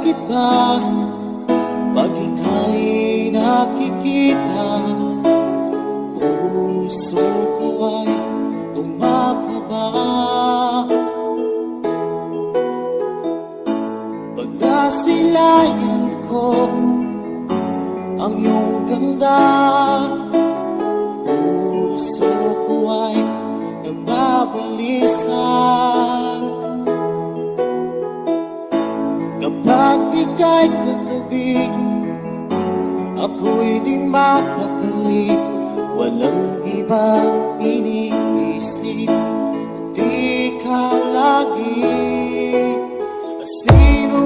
Bakit ba pag ika'y nakikita, puso ko ay kumakaba? Pag nasilayan ko ang iyong ganda, puso ko ay nababalisan. Kapag ika'y katabi, ako'y di mapakali. Walang ibang iniisip, di ikaw lagi.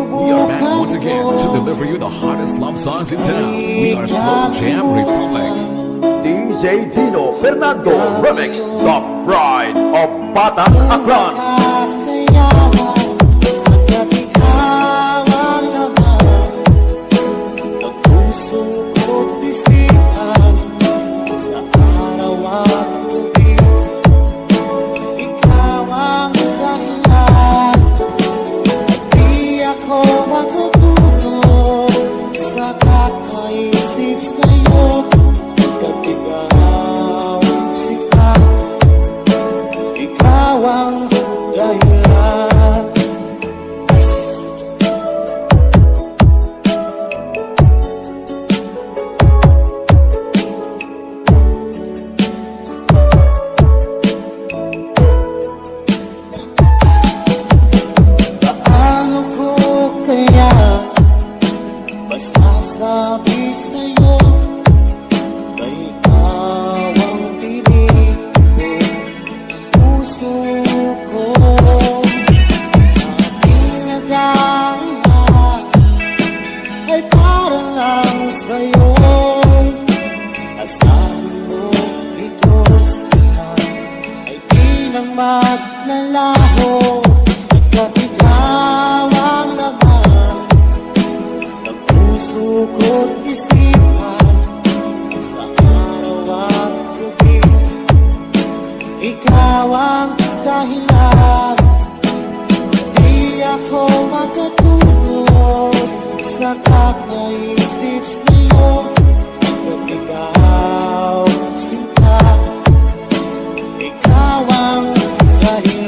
We are back once again to deliver you the hottest love songs in town. We are Slow Jam Republic. DJ Dino Fernando Remix, the pride of Batang Aklan. Sabi sa'yo, kay ikaw ang pinig ko, puso ko. Aking nagana ay parang lang sa'yo. Asahan mo ito siya ay di na maglalaho. At ikaw ang laman ng puso ko't isipan, sa araw at gabi. Ikaw ang dahilan, di ako makatulog sa kakaisip sa'yo. At ikaw, sinta, ikaw ang dahilan.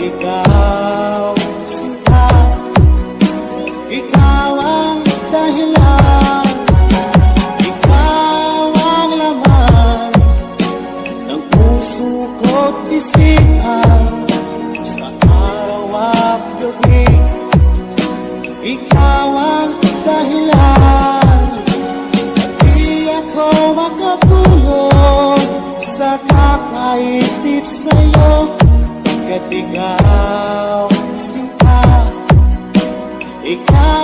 Ikaw, sinta, ikaw ang dahilan, ikaw ang laman ng puso ko't isipan, sa araw at gabi. Ikaw ang dahilan, at di ako makatulog sa kakaisip sa'yo. Ikaw, sinta, ikaw